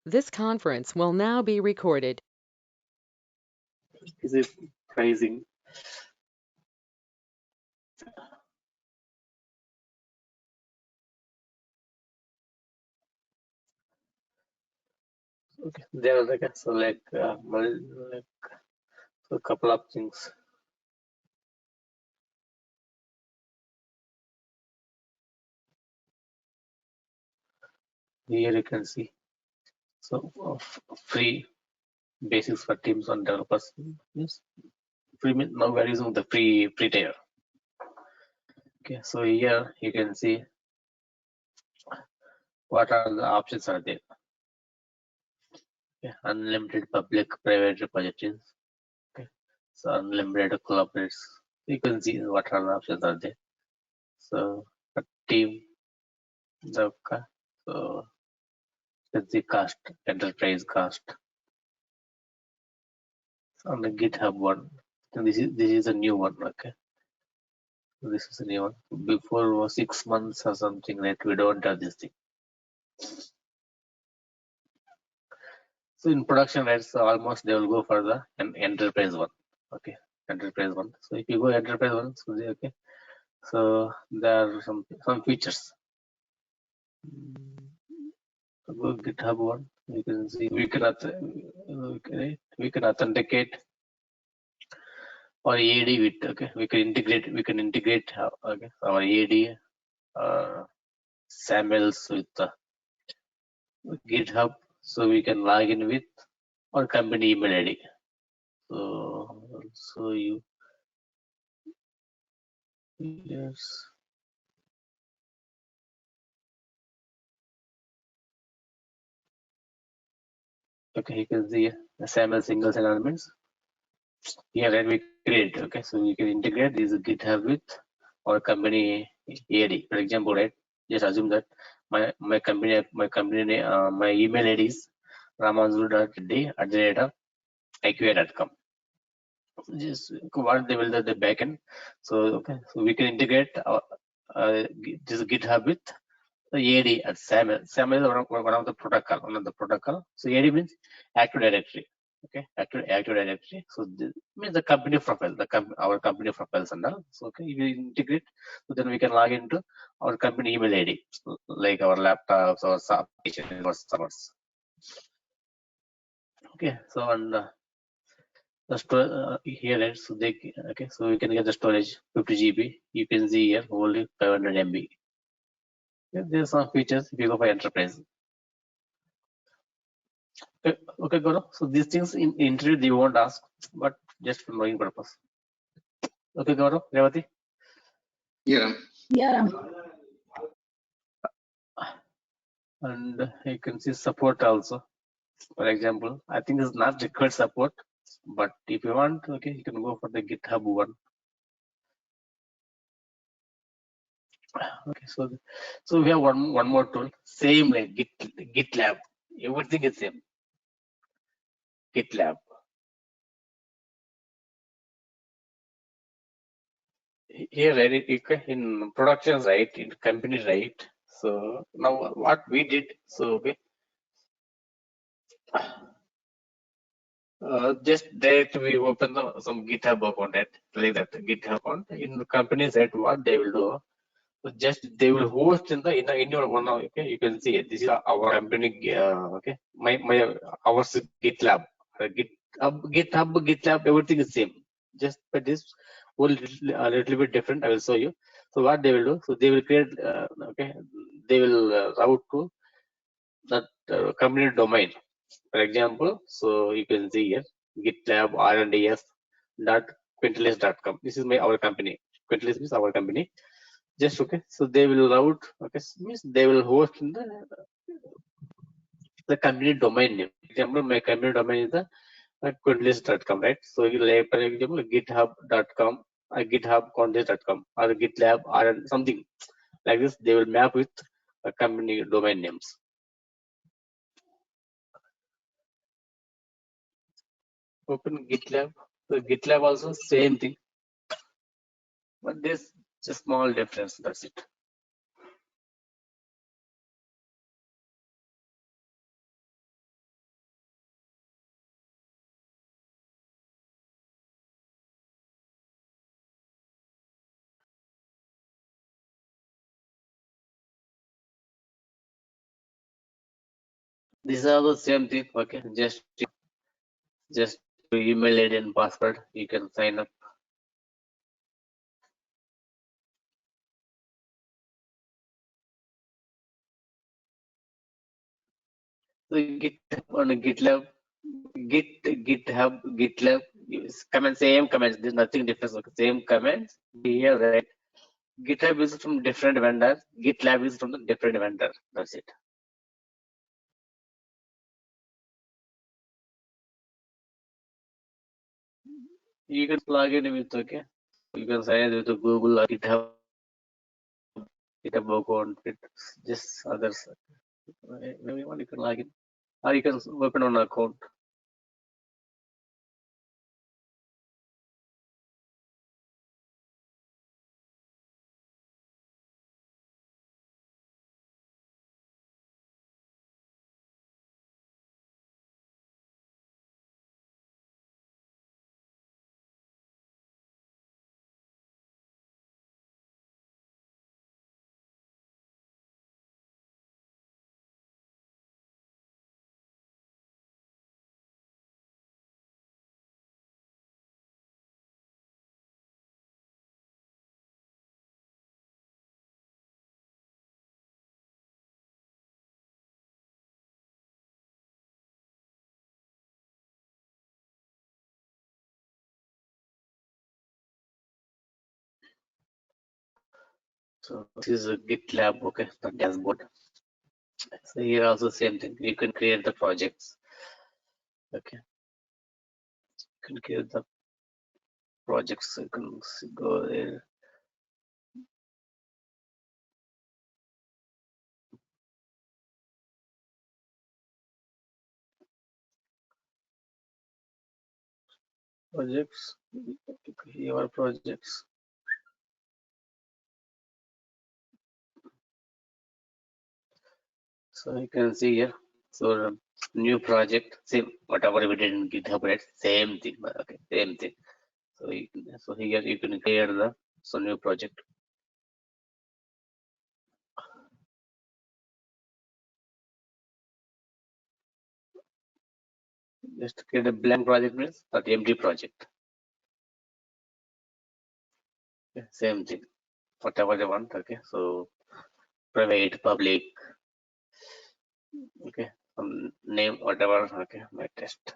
This conference will now be recorded. Is it pricing? Okay, there are like so like so a couple of things. Here you can see so free basics for teams on developers. Yes, free now we are using the free tier. Okay, so here you can see what are the options are there. Okay, unlimited public private repositories. Okay, so unlimited collaborates. You can see what are the options are there. So a team, the so let's see cost, enterprise cost on the GitHub one. And this is a new one. Okay, so this is a new one. Before was 6 months or something like we don't have this thing. So in production, right? So almost they will go for the enterprise one. Okay, enterprise one. So if you go enterprise one, so they, okay. So there are some features. So go GitHub one. You can see we can authenticate or AD with, okay, we can integrate okay, our AD SAMLs with GitHub, so we can log in with our company email ID. So you yes. Okay, you can see the SAML singles and elements here, and we create. Okay, so we can integrate this GitHub with our company AD. For example, right? Just assume that my company my email ID is ramanzu.d@iqa.com. Just what they will do the backend. So okay, so we can integrate our this GitHub with the AD at SAML. SAML is one of the protocol. So AD means Active Directory. Okay, Active Directory. So this means the company profile, our company profiles and all. So okay, if we integrate, so then we can log into our company email ID, like our laptops or applications or servers. Okay, so on the store here, right? So they okay, so we can get the storage 50 GB. You can see here only 500 MB. There are some features if you go for enterprise. Okay, Gaurav. So these things in interview they won't ask, but just for knowing purpose. Okay, Gaurav, Revati. Yeah. And you can see support also. For example, I think it's not required support, but if you want, okay, you can go for the GitHub one. Okay, so we have one more tool, same like GitLab. Everything is same. GitLab. Here, right, in production, right, in company, right. So now what we did, so okay, just direct we open some GitHub account, right, like that GitHub account in the company side. What they will do, so just they will host in your one. Okay, you can see this is our company. Okay, our GitLab, GitLab, everything is same. Just but this will a little bit different. I will show you. So what they will do, so they will create. Okay, they will route to that company domain. For example, so you can see here GitLab rnds.quintilis.com. This is our company. Quintilis is our company. Just okay. So they will route. Okay, means they will host in the company domain name. For example, my company domain is the quintilis.com, right? So you like, for example, github.com or github.contest.com or GitLab or something like this. They will map with company domain names. Open GitLab. So GitLab also same thing, but there's a small difference. That's it. These are the same thing. Okay, just email ID and password. You can sign up. So GitHub on GitLab, GitHub, GitLab, comments, same comments. There's nothing different. Okay, same comments. Here, right? GitHub is from different vendors. GitLab is from the different vendor. That's it. You can plug in with, okay. You can sign in with Google or GitHub account with just others. Everyone you can log in, or you can open an account. So this is a GitLab, okay, the dashboard. So here also same thing. You can create the projects. Okay, you can create the projects. You can go there. Projects, your projects. So you can see here. So new project, same whatever we did in GitHub, right? Same thing. Okay, same thing. So here you can create the new project. Just create a blank project means that empty project. Okay, same thing. Whatever they want. Okay, so private, public. Okay, name whatever. Okay, my test.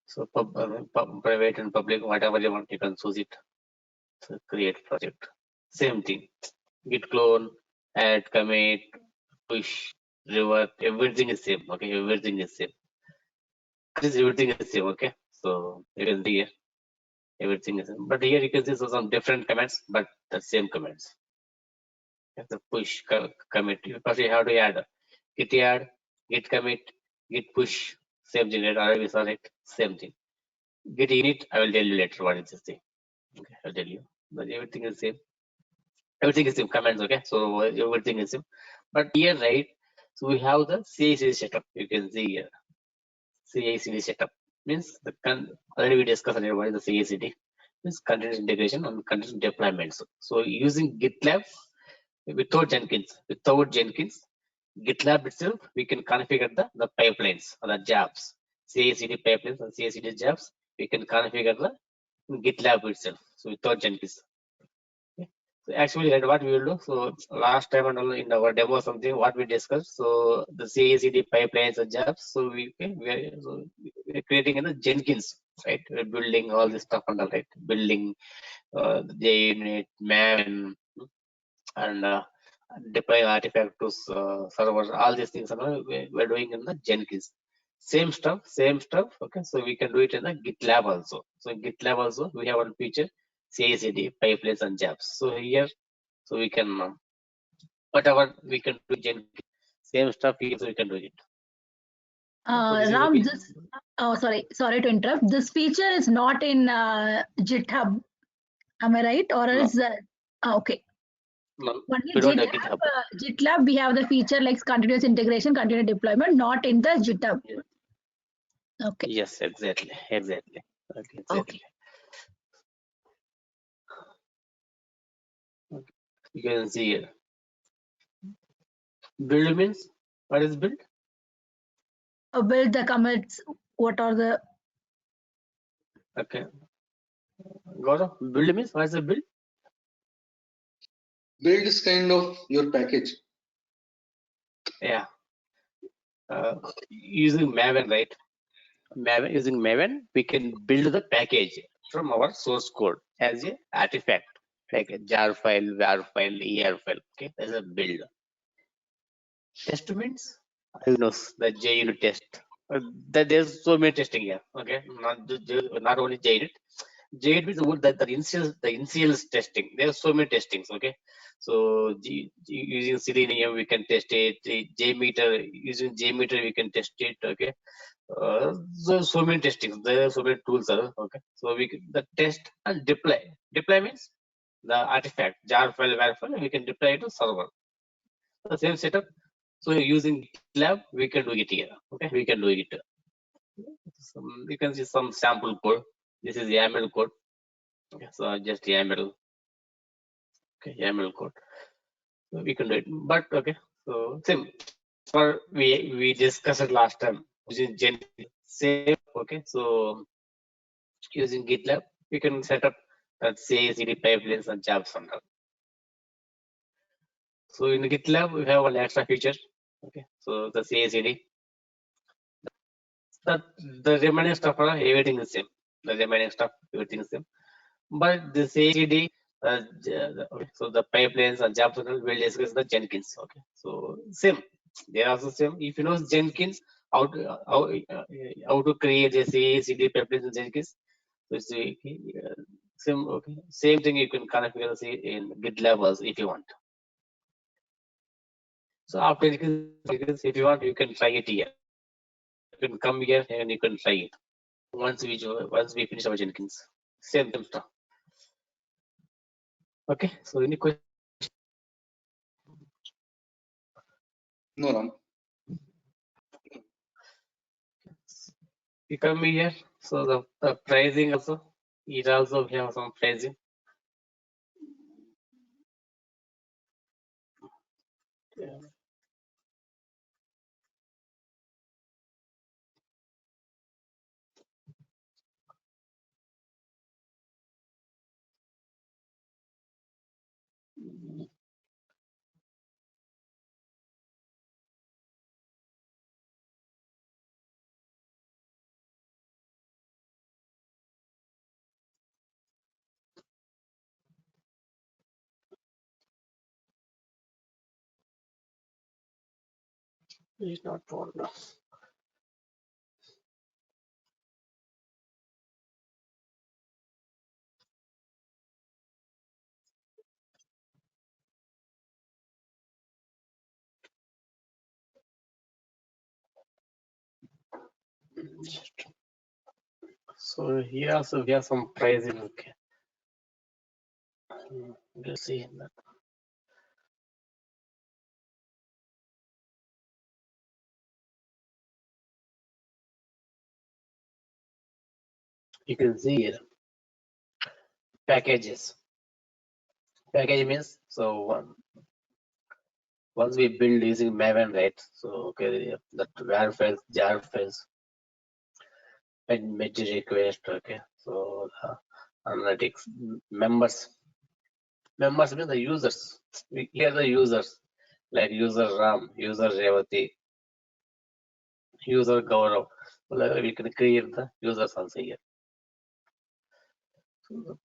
So private and public, whatever you want, you can choose it. So create project. Same thing. Git clone, add, commit, push, revert. Everything is same. Okay, everything is same. Everything is same. Okay, so you can see here. Everything is same. But here you can see some different commands, but the same commands. The push commit. Because you have to add git add, git commit, git push. Same thing. Right? Already we saw it. Same thing. Git init. I will tell you later what is this thing. Okay, I'll tell you. But everything is same. Everything is same commands. Okay, so everything is same. But here, right? So we have the CI/CD setup. You can see here. CI/CD setup means already we discussed earlier what is the CI/CD. Means continuous integration and continuous deployments. So using GitLab without Jenkins, GitLab itself, we can configure the pipelines or the jobs, CI/CD pipelines and CI/CD jobs. We can configure the GitLab itself. So without Jenkins. Okay. So actually, what we will do. So last time and in our demo something what we discussed. So the CI/CD pipelines and jobs. So we're creating in the Jenkins, right? We're building all this stuff on the right, building JUnit, Maven, and deploying artifact to servers. All these things we're doing in the Jenkins. Same stuff. Okay, so we can do it in the GitLab also. So in GitLab also we have one feature CI/CD pipelines and jobs. So here, so we can whatever we can do Jenkins. Same stuff here, so we can do it. Ram, sorry to interrupt. This feature is not in GitHub. Am I right? Or else, okay. No, only we don't have GitHub. GitLab, we have the feature like continuous integration, continuous deployment, not in the GitHub. Yeah. Okay. Yes, exactly. Okay, exactly. Okay. You can see here. Build means, what is build? Build the commits. What are the Okay. Gaurav, build means, what is the build? Build is kind of your package. Yeah. Using Maven, right? Using Maven, we can build the package from our source code as a artifact, like a jar file, var file, er file. Okay, that's a build. Test means, you know, the JUnit test. That there's so many testing here. Okay, not only JUnit. JUnit means the initial testing. There are so many testings. Okay, so using Selenium we can test it. JMeter, using JMeter we can test it. Okay, so many testings. There are so many tools. Okay, so the test and deploy. Deploy means the artifact jar file, var file. We can deploy it to server. The same setup. So using GitLab, we can do it here. Okay, we can do it. You can see some sample code. This is YAML code. Okay, so just YAML. Okay, YAML code. So we can do it. But okay, so same. For we discussed it last time using Jenkins. Same. Okay, so using GitLab, we can set up that CI/CD pipelines and jobs on that. So in GitLab, we have one extra feature. Okay, so the CI/CD. The remaining stuff are everything is same. The remaining stuff, everything is same. But the CI/CD, okay, so the pipelines and jobs will discuss the Jenkins. Okay, so same. They are also same. If you know Jenkins, how to create a CI/CD pipelines in Jenkins. So it's same. Okay, same thing you can configure in GitLab also if you want. So after Jenkins, if you want, you can try it here. You can come here and you can try it. Once we finish our Jenkins, same stuff. Okay, so any question? No, Ram. You come here, so the pricing also, it also have some pricing. Yeah. It's not found. So here also we have some pricing. Okay, let's see that. You can see here packages. Package means so once we build using Maven, right? So okay, that var files, jar files, and meta request. Okay, so analytics members. Members mean the users. Here the users like user Ram, user Revati, user Gaurav. So like we can create the users also here. So the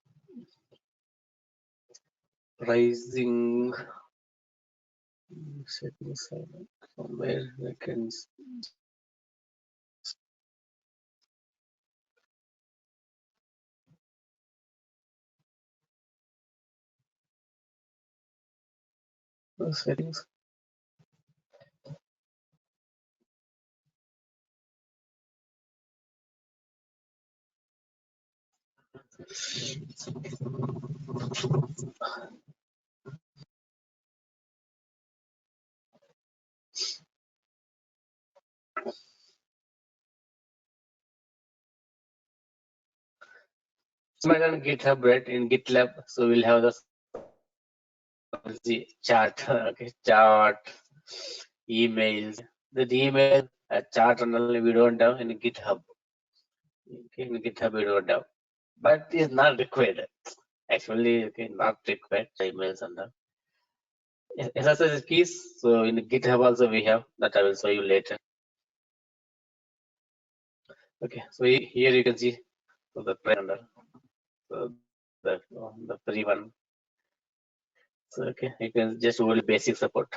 pricing settings somewhere I can settings. So on GitHub, right? In GitLab, so we'll have the chart. Okay, chart. emails. That email chart and all we don't have in GitHub. Okay, in GitHub we don't have, but it's not required. Actually, okay, not required emails and all. SSH keys. So in GitHub also we have that. I will show you later. Okay, so here you can see the under so the free one. So okay, you can just only basic support.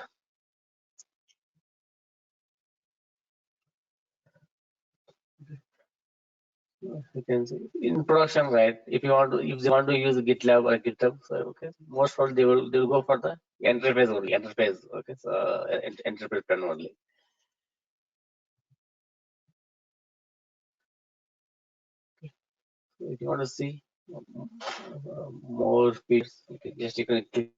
You can see in production, right? If they want to use GitLab or GitHub, so okay, most probably they will go for the enterprise only. Enterprise, okay, so enterprise plan only. If you want to see more features, okay, just you can click.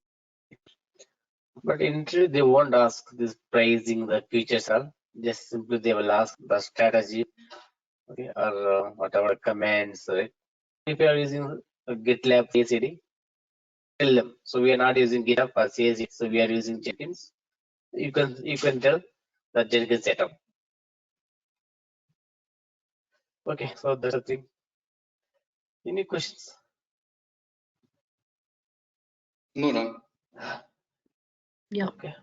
But in truth, they won't ask this pricing the features all. Just simply they will ask the strategy, okay, or whatever commands, right? If you are using GitLab CI/CD, tell them. So we are not using GitHub or CI/CD, so we are using Jenkins. You can tell the Jenkins setup. Okay, so that's the thing. Any questions? No, Ram. Yeah. Okay.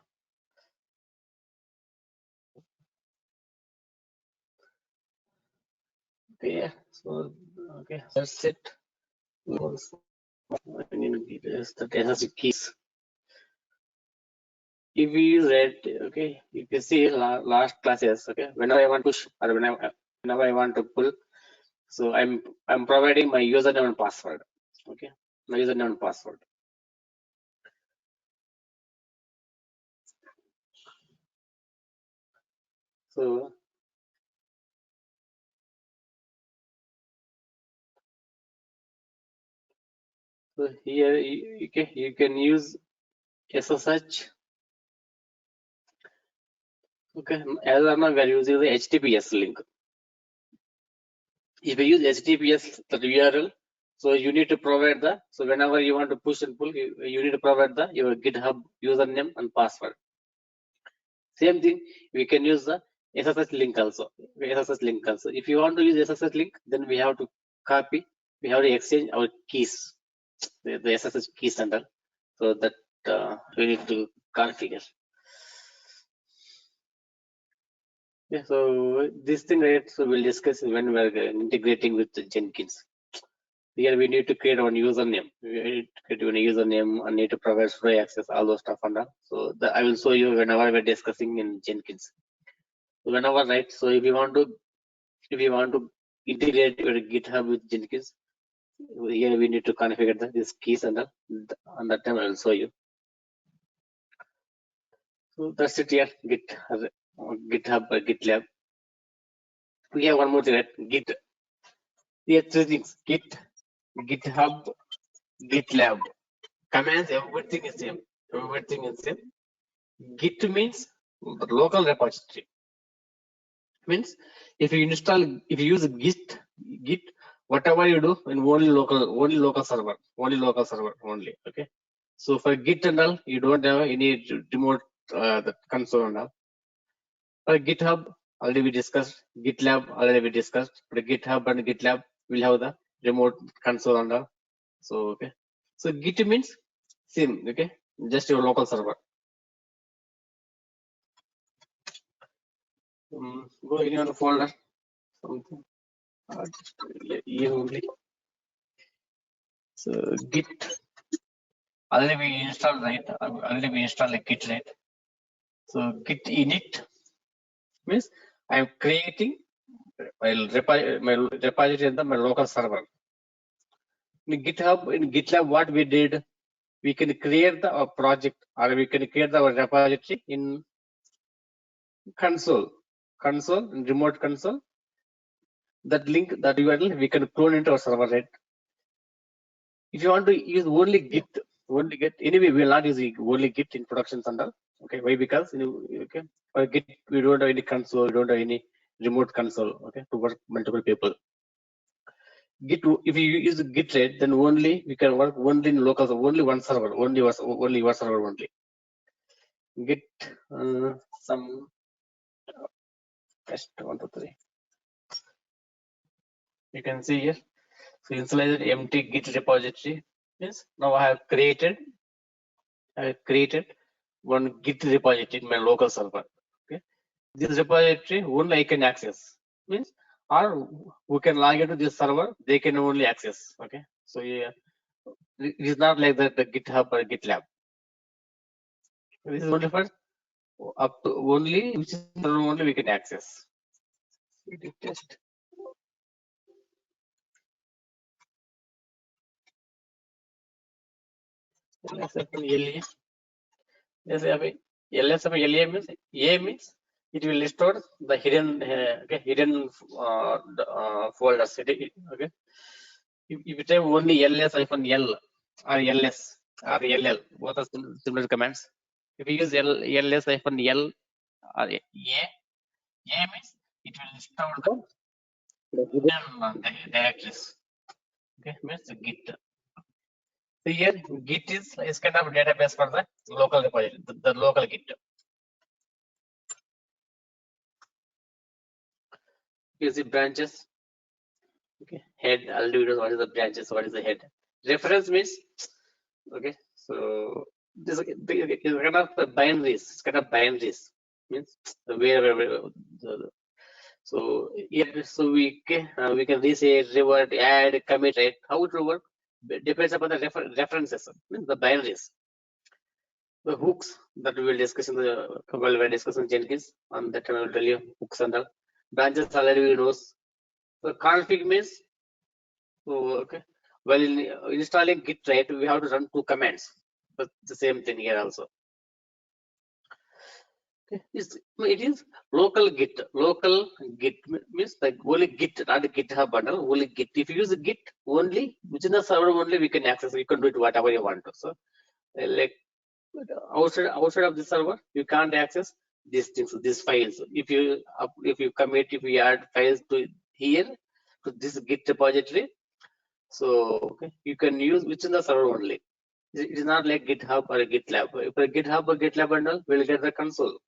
Okay, yeah. So okay, that's it. I need the SSH keys. If we use it, okay, you can see last classes, okay, whenever I want to push or whenever I want to pull, so I'm providing my username and password, okay, my username and password. So here you can use SSH. Okay, as of now we are using the HTTPS link. If you use HTTPS the URL, so you need to provide the, so whenever you want to push and pull, you need to provide the your GitHub username and password. Same thing, we can use the SSH link also. SSH link also. If you want to use SSH link, then we have to copy, we have to exchange our keys, the SSH keys under. So that we need to configure. Yeah, so this thing, right? So we'll discuss when we're integrating with Jenkins. Here we need to create one username. We need to create one username and need to provide free access, all those stuff and all. So I will show you whenever we're discussing in Jenkins. Whenever, right? So if you want to integrate your GitHub with Jenkins, here we need to configure these keys and that time I will show you. So that's it here. GitHub or GitLab. We have one more thing, right? Git. We have three things: Git, GitHub, GitLab. Commands, everything is same. Everything is same. Git means the local repository. Means if you use Git, whatever you do in only local server only. Okay. So for Git and all, you don't have any remote the console and all. For GitHub, already we discussed. GitLab already we discussed. For GitHub and GitLab, we'll have the remote console and all. So okay. So Git means same. Okay, just your local server. Go in your folder. Something. Here only. So Git already we installed, right? Already we installed a Git, right? So Git init means I'm creating my repository in my local server. In GitLab, what we did, we can create the project or we can create our repository in console, in remote console. That link, that URL, we can clone into our server, right? If you want to use only Git, anyway, we will not use only Git in production center. Okay, why? Because okay, for Git we don't have any console, we don't have any remote console. Okay, to work multiple people. Git, if you use Git, right, then only we can work only in local, only one server, only one server only. git some test 1 2 3. You can see here. So initialize empty git repository. Yes. Now I have created one git repository in my local server. Okay. This repository only I can access. Means or who can log into this server, they can only access. Okay. So yeah, it is not like the GitHub or GitLab. This is only for up to only which server only we can access. Git test. LA. Yes, LA means A means it will restore the hidden folders. Okay. If you type only ls-l or ls or ll, both are similar commands. If you use ls-l or A means it will restore the hidden directories. Okay, means the Git. So here Git is kind of database for the local repository, the local Git. You see branches. Okay, head. I'll do it. What is the branches? What is the head? Reference means okay. So this is kind of binaries. It's kind of binaries means where so here so we can reset, revert, add, commit, right? How it will work depends upon the references, means the binaries. The hooks that we will discuss in the while we're discussing Jenkins, on that time I will tell you hooks and all. Branches already we knows. So config means so okay. Well, in installing Git, right, we have to run 2 commands. But the same thing here also. Okay. It is local Git. Local Git means like only Git, not GitHub bundle, only Git. If you use Git only, within the server only we can access. You can do it whatever you want to. So like outside of the server, you can't access these things, these files. If you commit, if you add files to here to this Git repository, so okay, you can use within the server only. It is not like GitHub or GitLab. If a GitHub or GitLab bundle, we'll get the console.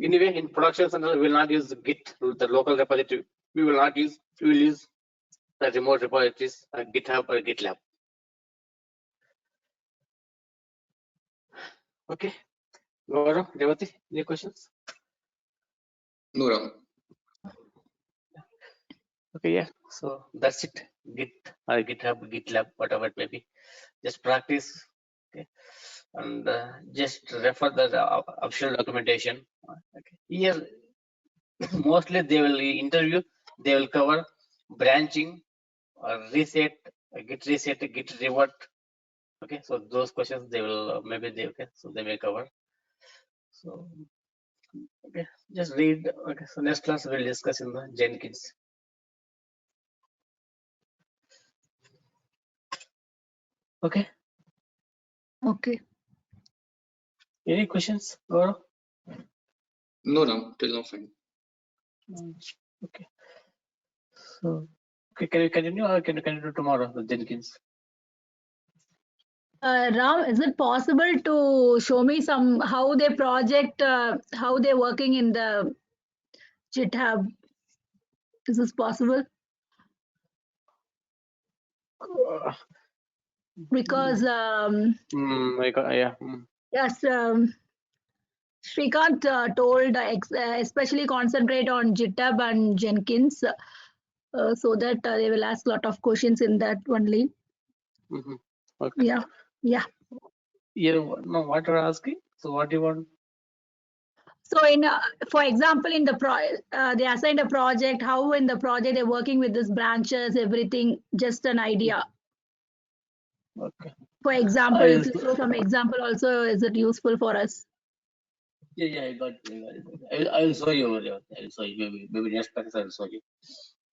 Anyway, in production center, we will not use Git, the local repository. We will not use. We will use the remote repositories, GitHub or GitLab. Okay. Gaurav, Revati, any questions? No, Ram. Okay, yeah. So that's it. Git or GitHub, GitLab, whatever it may be. Just practice. Okay. And just refer the official documentation. Okay. Here, mostly they will interview. They will cover branching, reset, git reset, git revert. Okay, so those questions they will maybe they okay, so they may cover. So okay, just read. Okay, so next class we'll discuss in the Jenkins. Okay. Okay. Any questions, Gaurav? No, Ram. Till now, fine. Okay. So okay, can you continue or can you continue tomorrow the Jenkins? Ram, is it possible to show me some how they project, how they're working in the GitHub? Is this possible? Because Yeah. yes, Shrikant told especially concentrate on GitHub and Jenkins, so that they will ask a lot of questions in that only. Okay. Yeah. Yeah. No, what you're asking? So what do you want? So in for example, in the they assigned a project. How in the project they're working with these branches, everything. Just an idea. Okay. For example, if you show some example, also is it useful for us? Yeah, I got it. I will show you over there. I will show you. Maybe next practice I will show you.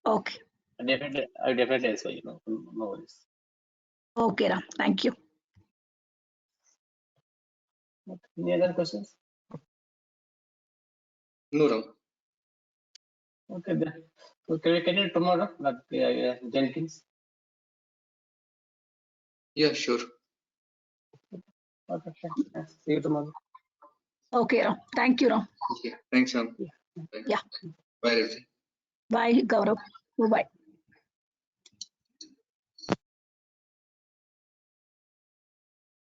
Okay. Definitely will show you. No worries. Okay, Ram. Thank you. Any other questions? No, Ram. Okay, then. So can we continue tomorrow? Jenkins. Yeah, sure. Okay, fine. See you tomorrow. Okay, Ram. Thank you, Ram. Okay. Thanks, Ram. Yeah. Bye, everyone. Bye, Gaurav. Bye.